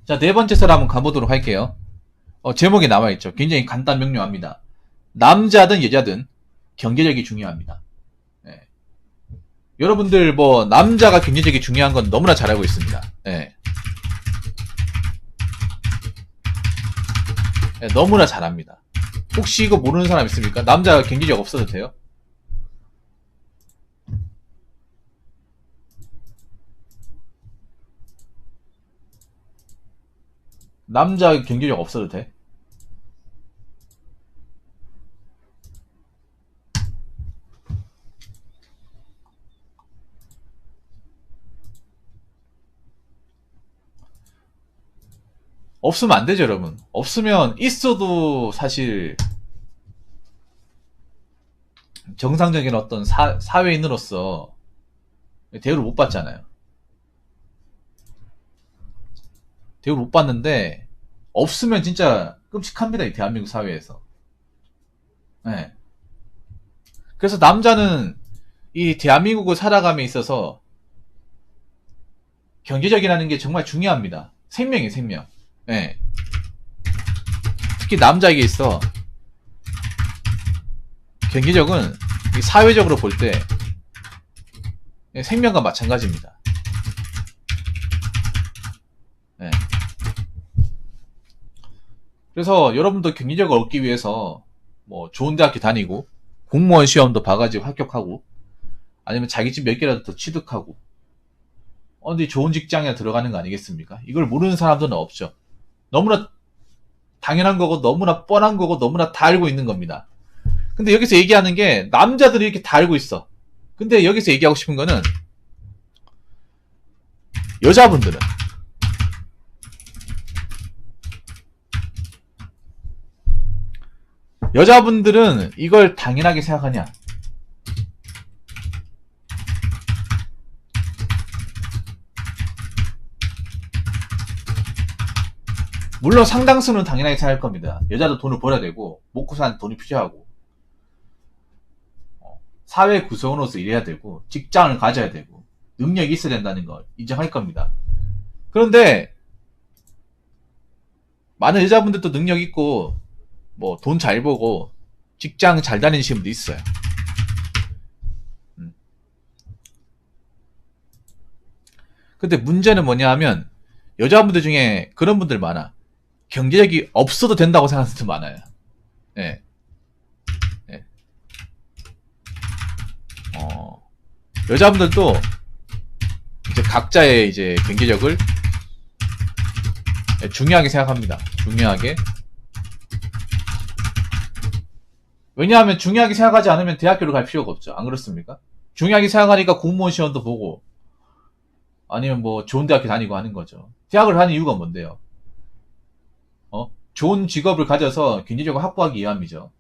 자, 네 번째 썰 한번 가보도록 할게요. 제목에 나와있죠. 굉장히 간단 명료합니다. 남자든 여자든 경제력이 중요합니다. 예. 여러분들 뭐 남자가 경제력이 중요한 건 너무나 잘 알고 있습니다. 예. 예, 너무나 잘 압니다. 혹시 이거 모르는 사람 있습니까? 남자가 경제력 없어도 돼요? 남자 경제력 없어도 돼? 없으면 안 되죠, 여러분. 없으면 있어도 사실 정상적인 어떤 사회인으로서 대우를 못 받잖아요. 대우를 못 받는데 없으면 진짜 끔찍합니다, 이 대한민국 사회에서. 네. 그래서 남자는 이 대한민국을 살아감에 있어서 경제적이라는 게 정말 중요합니다. 생명이에요, 생명. 네. 특히 남자에게 있어 경제적은 사회적으로 볼 때 생명과 마찬가지입니다. 네. 그래서 여러분도 경제력을 얻기 위해서 뭐 좋은 대학교 다니고 공무원 시험도 봐가지고 합격하고 아니면 자기 집 몇 개라도 더 취득하고 어디 좋은 직장에 들어가는 거 아니겠습니까? 이걸 모르는 사람들은 없죠. 너무나 당연한 거고 너무나 뻔한 거고 너무나 다 알고 있는 겁니다. 근데 여기서 얘기하는 게 남자들이 이렇게 다 알고 있어. 근데 여기서 얘기하고 싶은 거는 여자분들은 이걸 당연하게 생각하냐? 물론 상당수는 당연하게 생각할 겁니다. 여자도 돈을 벌어야 되고 먹고 사는 돈이 필요하고 사회 구성원으로서 일해야 되고 직장을 가져야 되고 능력이 있어야 된다는 걸 인정할 겁니다. 그런데 많은 여자분들도 능력 있고 뭐 돈 잘 버고 직장 잘 다니시는 분도 있어요. 근데 문제는 뭐냐 하면 여자분들 중에 그런 분들 많아. 경제력이 없어도 된다고 생각하는 분들 많아요. 예. 예. 여자분들도 이제 각자의 이제 경제력을 중요하게 생각합니다. 중요하게. 왜냐하면 중요하게 생각하지 않으면 대학교를 갈 필요가 없죠. 안 그렇습니까? 중요하게 생각하니까 공무원 시험도 보고 아니면 뭐 좋은 대학교 다니고 하는 거죠. 대학을 가는 이유가 뭔데요? 좋은 직업을 가져서 경제력을 확보하기 위함이죠.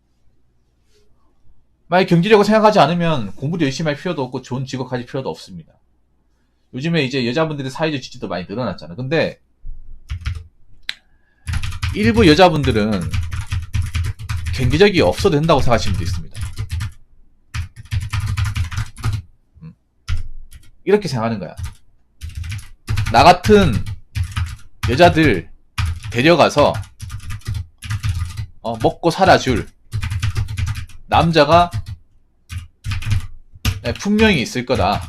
만약 경제력을 생각하지 않으면 공부도 열심히 할 필요도 없고 좋은 직업 가질 필요도 없습니다. 요즘에 이제 여자분들의 사회적 지지도 많이 늘어났잖아. 근데 일부 여자분들은 경제력이 없어도 된다고 생각하시는 분도 있습니다. 이렇게 생각하는 거야. 나 같은 여자들 데려가서 먹고 살아줄 남자가 분명히 있을 거다.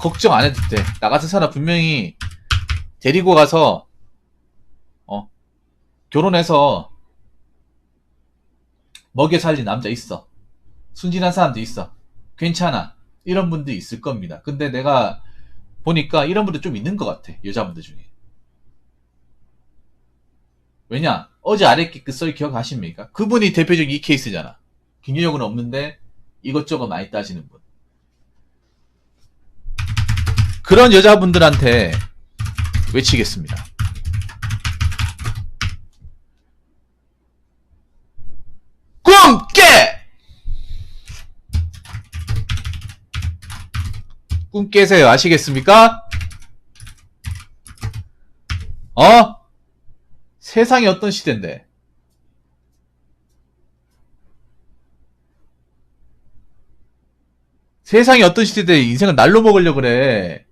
걱정 안 해도 돼. 나 같은 사람 분명히 데리고 가서 결혼해서 먹여 살린 남자 있어. 순진한 사람도 있어. 괜찮아. 이런 분들이 있을 겁니다. 근데 내가 보니까 이런 분들 좀 있는 것 같아. 여자분들 중에. 왜냐? 어제 아랫게 그 썰 기억하십니까? 그분이 대표적인 이 케이스잖아. 경제력은 없는데 이것저것 많이 따지는 분. 그런 여자분들한테 외치겠습니다. 꿈 깨! 꿈 깨세요. 아시겠습니까? 세상이 어떤 시대인데. 세상이 어떤 시대인데 인생을 날로 먹으려고 그래.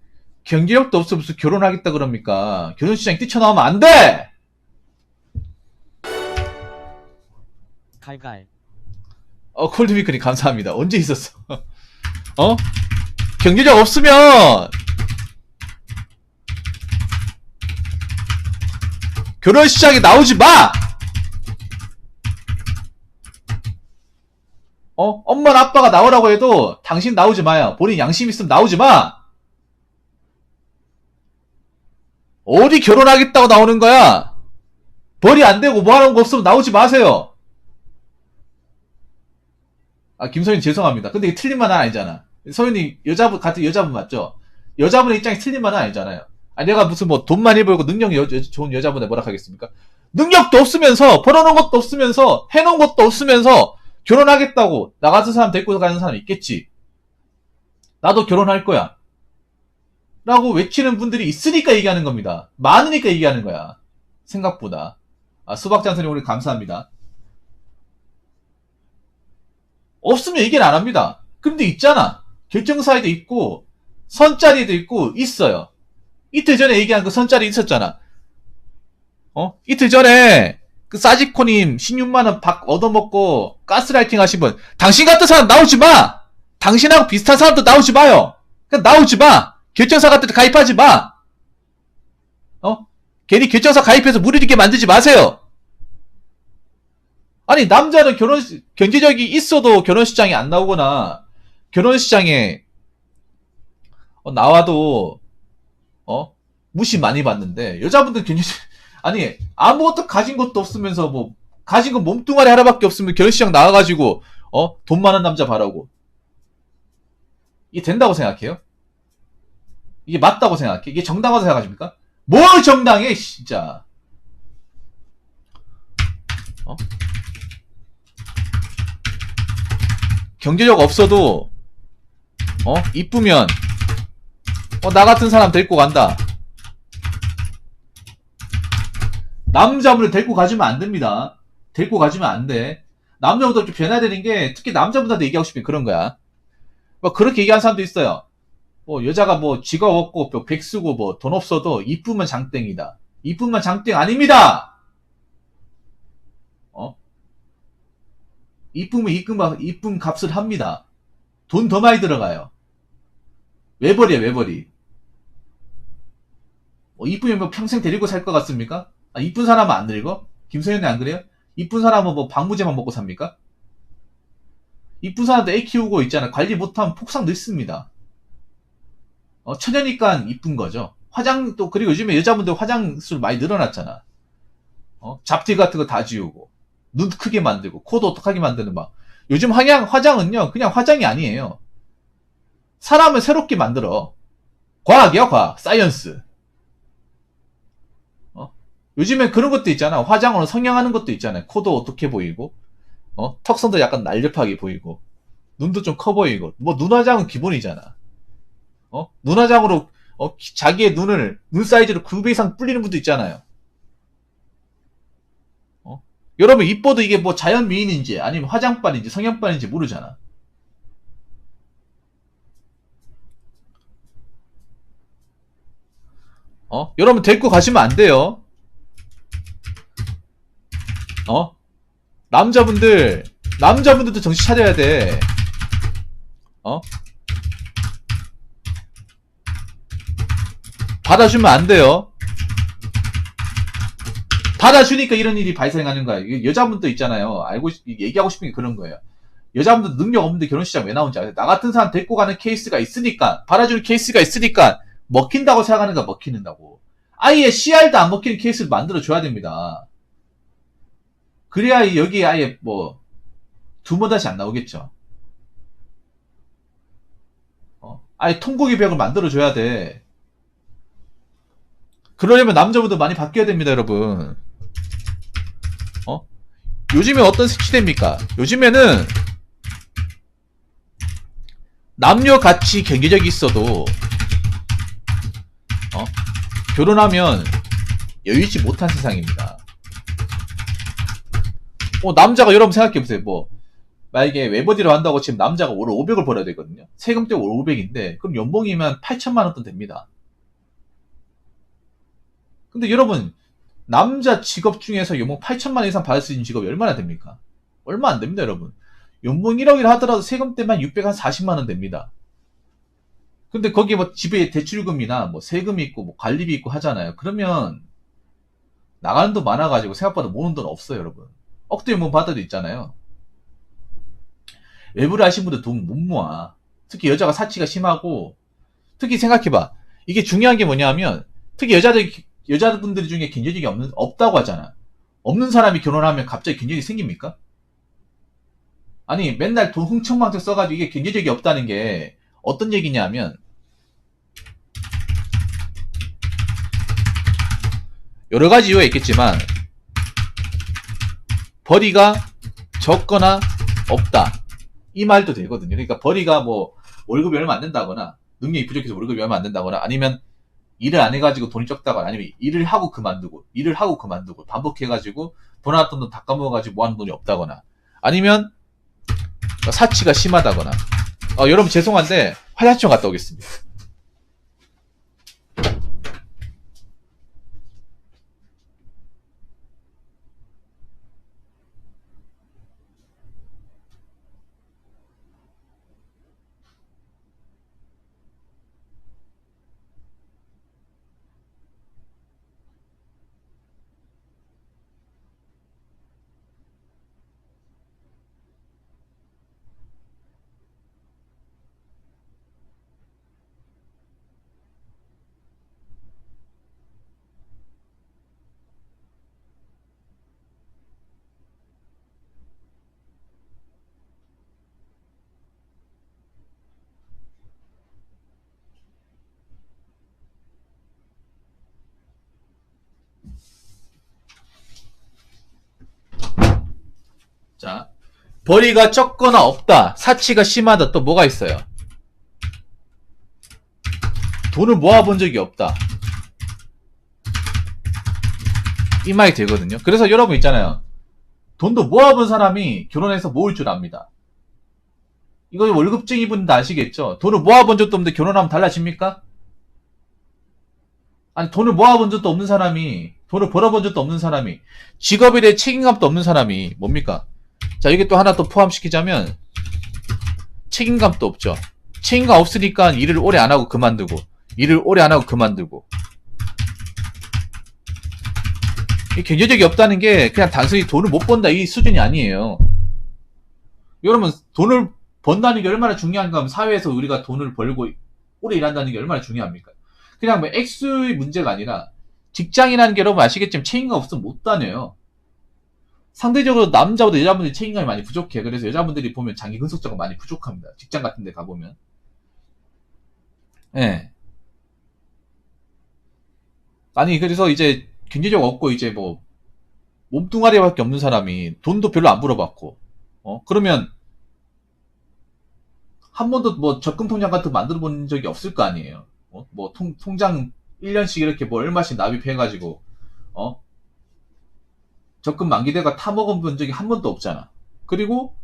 경제력도 없으면서 결혼하겠다 그럽니까? 결혼시장에 뛰쳐나오면 안 돼! 갈갈. 콜드비크님 감사합니다. 언제 있었어? 어? 경제력 없으면 결혼시장에 나오지 마! 엄마나 아빠가 나오라고 해도 당신 나오지 마요. 본인 양심 있으면 나오지 마! 어디 결혼하겠다고 나오는 거야? 벌이 안 되고 뭐 하는 거 없으면 나오지 마세요. 김서윤 죄송합니다. 근데 이게 틀린 말은 아니잖아. 서윤이 여자분, 같은 여자분 맞죠? 여자분의 입장이 틀린 말은 아니잖아요. 내가 무슨 뭐 돈 많이 벌고 능력이 좋은 여자분에 뭐라 하겠습니까? 능력도 없으면서, 벌어놓은 것도 없으면서, 해놓은 것도 없으면서, 결혼하겠다고, 나 같은 사람 데리고 가는 사람 있겠지. 나도 결혼할 거야. 라고 외치는 분들이 있으니까 얘기하는 겁니다. 많으니까 얘기하는 거야. 생각보다. 수박장선님 오늘 감사합니다. 없으면 얘기는 안 합니다. 근데 있잖아. 결정사에도 있고, 선자리에도 있고, 있어요. 이틀 전에 얘기한 그 선자리 있었잖아. 이틀 전에, 그 사지코님 16만원 얻어먹고, 가스라이팅 하신 분, 당신 같은 사람 나오지 마! 당신하고 비슷한 사람도 나오지 마요! 그냥 나오지 마! 결정사 같은 데 가입하지 마! 괜히 결정사 가입해서 무리리게 만들지 마세요! 아니, 남자는 경제력이 있어도 결혼시장에 안 나오거나, 결혼시장에, 나와도, 무시 많이 받는데, 여자분들 아니, 아무것도 가진 것도 없으면서 가진 건 몸뚱아리 하나밖에 없으면 결혼시장 나와가지고, 돈 많은 남자 바라고. 이게 된다고 생각해요? 이게 맞다고 생각해? 이게 정당하다고 생각하십니까? 뭘 정당해, 진짜. 경제력 없어도, 이쁘면, 나 같은 사람 데리고 간다. 남자분을 데리고 가주면 안 됩니다. 데리고 가주면 안 돼. 남자분들 좀 변화되는 게, 특히 남자분들한테 얘기하고 싶은 그런 거야. 그렇게 얘기하는 사람도 있어요. 여자가 직업 없고, 백수고, 돈 없어도, 이쁘면 장땡이다. 이쁘면 장땡 아닙니다! 이쁘면 이쁜 값을 합니다. 돈 더 많이 들어가요. 외벌이야, 외벌이. 이쁘면 평생 데리고 살 것 같습니까? 이쁜 사람은 안 늙어? 김소연이 안 그래요? 이쁜 사람은 방부제만 먹고 삽니까? 이쁜 사람도 애 키우고 있잖아. 관리 못하면 폭삭 늙습니다. 처녀니까 이쁜 거죠. 그리고 요즘에 여자분들 화장술 많이 늘어났잖아. 잡티 같은 거 다 지우고, 눈 크게 만들고, 코도 어떡하게 만드는 요즘 화장은요, 그냥 화장이 아니에요. 사람을 새롭게 만들어. 과학이야, 과학. 사이언스. 요즘에 그런 것도 있잖아. 화장으로 성형하는 것도 있잖아요. 코도 어떻게 보이고, 턱선도 약간 날렵하게 보이고, 눈도 좀 커 보이고, 눈화장은 기본이잖아. 눈화장으로, 자기의 눈 사이즈를 2배 이상 불리는 분도 있잖아요. 여러분, 이뻐도 이게 자연 미인인지, 아니면 화장빨인지, 성형빨인지 모르잖아. 여러분, 데리고 가시면 안 돼요. 남자분들도 정신 차려야 돼. 받아주면 안 돼요. 받아주니까 이런 일이 발생하는 거야. 여자분도 있잖아요. 얘기하고 싶은 게 그런 거예요. 여자분들 능력 없는데 결혼시장 왜 나온지 알아요? 나 같은 사람 데리고 가는 케이스가 있으니까, 받아주는 케이스가 있으니까, 먹힌다고 생각하는가 먹히는다고. 아예 CR도 안 먹히는 케이스를 만들어줘야 됩니다. 그래야 여기 아예 두 번 다시 안 나오겠죠. 아예 통곡의 벽을 만들어줘야 돼. 그러려면 남자분들 많이 바뀌어야 됩니다, 여러분. 요즘에 어떤 시대입니까? 요즘에는 남녀 같이 경제력이 있어도 결혼하면 여유있지 못한 세상입니다. 남자가 여러분 생각해보세요. 만약에 외버디로 한다고 지금 남자가 월 500을 벌어야 되거든요. 세금 때문에 월 500인데 그럼 연봉이면 8천만 원 돈 됩니다. 근데 여러분, 남자 직업 중에서 연봉 8천만 원 이상 받을 수 있는 직업이 얼마나 됩니까? 얼마 안 됩니다, 여러분. 연봉 1억이라 하더라도 세금 때만 640만 원 됩니다. 근데 거기에 뭐 집에 대출금이나 뭐 세금이 있고 뭐 관리비 있고 하잖아요. 그러면 나가는 돈 많아가지고 생각보다 모으는 돈 없어요, 여러분. 억대 연봉 받아도 있잖아요. 외부를 하신 분들 돈 못 모아. 특히 여자가 사치가 심하고, 특히 생각해봐. 이게 중요한 게 뭐냐면, 특히 여자분들 중에 경제력이 없다고 하잖아. 없는 사람이 결혼하면 갑자기 경제력이 생깁니까? 아니, 맨날 돈 흥청망청 써가지고 이게 경제력이 없다는 게 어떤 얘기냐면, 여러 가지 이유가 있겠지만, 벌이가 적거나 없다. 이 말도 되거든요. 그러니까 벌이가 뭐 월급이 얼마 안 된다거나, 능력이 부족해서 월급이 얼마 안 된다거나, 아니면 일을 안 해가지고 돈이 적다거나, 아니면 일을 하고 그만두고 반복해가지고 돈 하나 돈 다 까먹어가지고 모아놓은 돈이 없다거나, 아니면 사치가 심하다거나. 여러분 죄송한데 화장실 좀 갔다 오겠습니다. 자, 벌이가 적거나 없다, 사치가 심하다, 또 뭐가 있어요? 돈을 모아본 적이 없다. 이 말이 되거든요. 그래서 여러분 있잖아요. 돈도 모아본 사람이 결혼해서 모을 줄 압니다. 이거 월급쟁이 분도 아시겠죠? 돈을 모아본 적도 없는데 결혼하면 달라집니까? 아니, 돈을 모아본 적도 없는 사람이, 돈을 벌어본 적도 없는 사람이, 직업에 대해 책임감도 없는 사람이 뭡니까? 자, 이게 또 하나 또 포함시키자면, 책임감도 없죠. 책임감 없으니까 일을 오래 안 하고 그만두고, 이 경제력이 없다는 게 그냥 단순히 돈을 못 번다 이 수준이 아니에요. 여러분, 돈을 번다는 게 얼마나 중요한가 하면, 사회에서 우리가 돈을 벌고 오래 일한다는 게 얼마나 중요합니까? 그냥 뭐 액수의 문제가 아니라, 직장이라는 게 여러분 아시겠지만 책임감 없으면 못 다녀요. 상대적으로 남자보다 여자분들이 책임감이 많이 부족해. 그래서 여자분들이 보면 장기 근속자가 많이 부족합니다. 직장 같은 데 가보면. 예. 아니, 그래서 이제 경제력 없고 이제 뭐 몸뚱아리밖에 없는 사람이 돈도 별로 안 벌어봤고, 그러면 한 번도 뭐 적금 통장 같은 거 만들어 본 적이 없을 거 아니에요. 뭐 통장 1년씩 이렇게 뭐 얼마씩 납입해가지고, 적금 만기대가 타먹어 본 적이 한 번도 없잖아. 그리고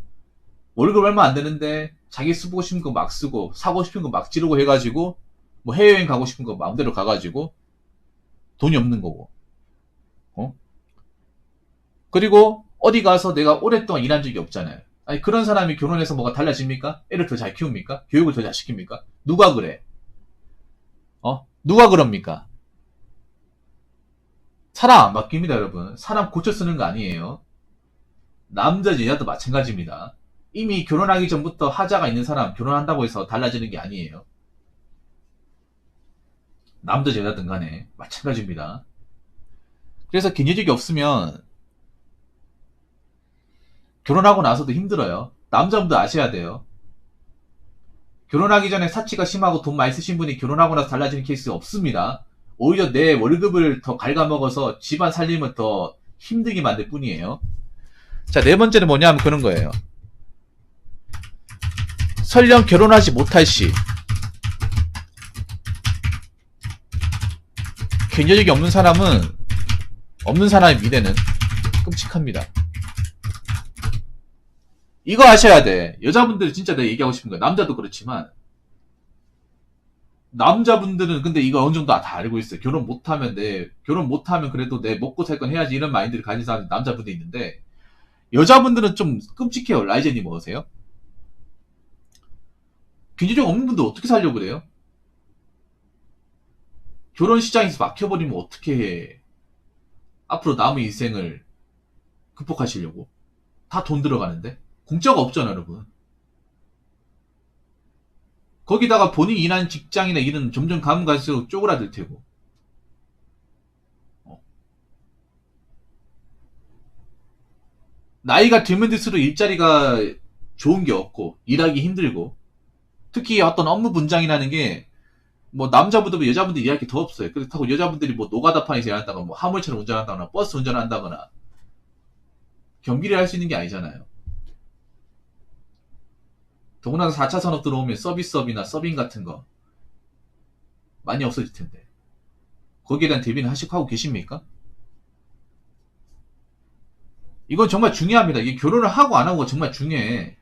월급 얼마 안 되는데 자기 쓰고 싶은 거 막 쓰고, 사고 싶은 거 막 지르고 해가지고, 뭐 해외여행 가고 싶은 거 마음대로 가가지고 돈이 없는 거고, 그리고 어디 가서 내가 오랫동안 일한 적이 없잖아요. 아니, 그런 사람이 결혼해서 뭐가 달라집니까? 애를 더 잘 키웁니까? 교육을 더 잘 시킵니까? 누가 그래? 누가 그럽니까? 사람 안 바뀝니다, 여러분. 사람 고쳐 쓰는 거 아니에요. 남자, 여자도 마찬가지입니다. 이미 결혼하기 전부터 하자가 있는 사람, 결혼한다고 해서 달라지는 게 아니에요. 남자, 여자든 간에 마찬가지입니다. 그래서 경제력이 없으면 결혼하고 나서도 힘들어요. 남자분도 아셔야 돼요. 결혼하기 전에 사치가 심하고 돈 많이 쓰신 분이 결혼하고 나서 달라지는 케이스 없습니다. 오히려 내 월급을 더 갉아먹어서 집안 살림을 더 힘들게 만들 뿐이에요. 자, 네 번째는 뭐냐 하면 그런 거예요. 설령 결혼하지 못할 시, 경제력이 없는 사람의 미래는 끔찍합니다. 이거 아셔야 돼. 여자분들 진짜 내가 얘기하고 싶은 거야. 남자도 그렇지만, 남자분들은 근데 이거 어느 정도 다 알고 있어요. 결혼 못하면 그래도 내 먹고 살 건 해야지 이런 마인드를 가진 사람 남자분도 있는데 여자분들은 좀 끔찍해요. 라이젠이 뭐세요? 경제적 없는 분들 어떻게 살려고 그래요? 결혼 시장에서 막혀버리면 어떻게 해? 앞으로 남은 인생을 극복하시려고? 다 돈 들어가는데? 공짜가 없잖아, 여러분. 거기다가 본인이 일하는 직장이나 일은 점점 가면 갈수록 쪼그라들 테고. 어. 나이가 들면 들수록 일자리가 좋은 게 없고, 일하기 힘들고, 특히 어떤 업무 분장이라는 게, 뭐, 남자분들, 여자분들 일할 게 더 없어요. 그렇다고 여자분들이 뭐, 노가다판에서 일한다거나, 뭐, 화물차를 운전한다거나, 버스 운전한다거나, 경비를 할 수 있는 게 아니잖아요. 더구나 4차 산업 들어오면 서비스업이나 서빙 같은 거, 많이 없어질 텐데. 거기에 대한 대비는 하고 계십니까? 이건 정말 중요합니다. 이게 결혼을 하고 안 하고가 정말 중요해.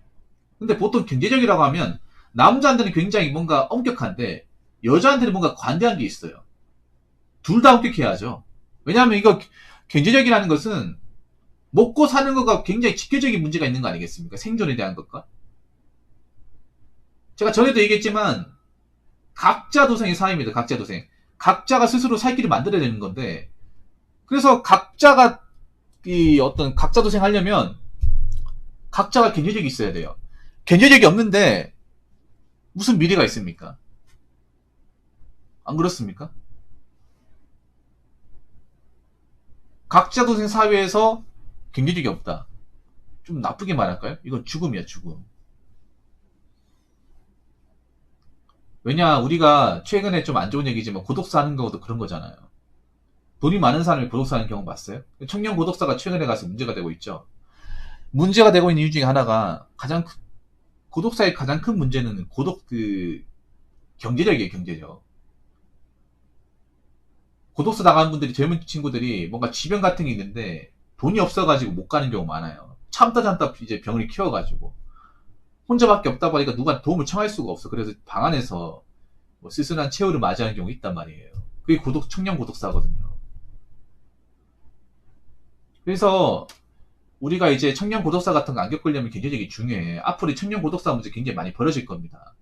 근데 보통 경제적이라고 하면 남자한테는 굉장히 뭔가 엄격한데 여자한테는 뭔가 관대한 게 있어요. 둘 다 엄격해야죠. 왜냐하면 이거 경제적이라는 것은 먹고 사는 것과 굉장히 직결적인 문제가 있는 거 아니겠습니까? 생존에 대한 것과. 제가 전에도 얘기했지만 각자 도생의 사회입니다. 각자 도생. 각자가 스스로 살 길을 만들어야 되는 건데 그래서 각자가 이 어떤 각자 도생하려면 각자가 경제력이 있어야 돼요. 경제력이 없는데 무슨 미래가 있습니까? 안 그렇습니까? 각자 도생 사회에서 경제력이 없다. 좀 나쁘게 말할까요? 이건 죽음이야, 죽음. 왜냐, 우리가 최근에 좀 안 좋은 얘기지만 고독사 하는 경우도 그런 거잖아요. 돈이 많은 사람이 고독사 하는 경우 봤어요? 청년 고독사가 최근에 가서 문제가 되고 있죠. 문제가 되고 있는 이유 중에 하나가 고독사의 가장 큰 문제는 경제력이에요, 경제력. 고독사 나가는 분들이 젊은 친구들이 뭔가 지병 같은 게 있는데 돈이 없어가지고 못 가는 경우 많아요. 참다 이제 병을 키워가지고 혼자밖에 없다 보니까 누가 도움을 청할 수가 없어. 그래서 방 안에서 뭐 쓸쓸한 최후를 맞이하는 경우 있단 말이에요. 그게 청년 고독사거든요. 그래서 우리가 이제 청년 고독사 같은 거 안 겪으려면 경제력이 중요해. 앞으로 청년 고독사 문제 굉장히 많이 벌어질 겁니다.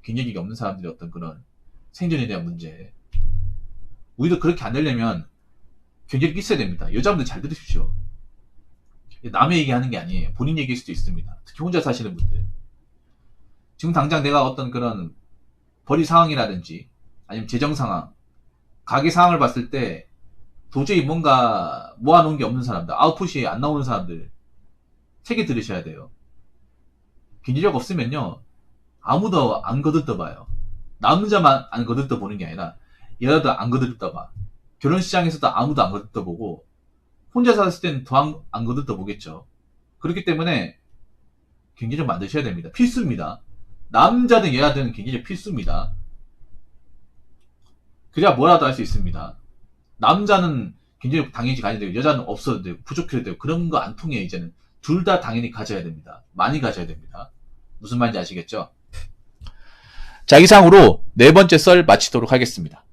경제력이 없는 사람들의 어떤 그런 생존에 대한 문제. 우리도 그렇게 안 되려면 경제력이 있어야 됩니다. 여자분들 잘 들으십시오. 남의 얘기하는 게 아니에요. 본인 얘기일 수도 있습니다. 특히 혼자 사시는 분들. 지금 당장 내가 어떤 그런 벌이 상황이라든지 아니면 재정 상황, 가계 상황을 봤을 때 도저히 뭔가 모아놓은 게 없는 사람들, 아웃풋이 안 나오는 사람들 책에 들으셔야 돼요. 경제력 없으면요 아무도 안 거들떠봐요. 남자만 안 거들떠보는 게 아니라 여자도 안 거들떠봐. 결혼시장에서도 아무도 안 거들떠보고 혼자 살았을 때는 더 안 거들떠보겠죠. 그렇기 때문에 경제력 만드셔야 됩니다. 필수입니다. 남자든 여자든 경제력 필수입니다. 그래야 뭐라도 할 수 있습니다. 남자는 경제력 당연히 가져야 되고 여자는 없어도 되고 부족해도 되고 그런 거 안 통해. 이제는 둘 다 당연히 가져야 됩니다. 많이 가져야 됩니다. 무슨 말인지 아시겠죠? 자, 이상으로 네 번째 썰 마치도록 하겠습니다.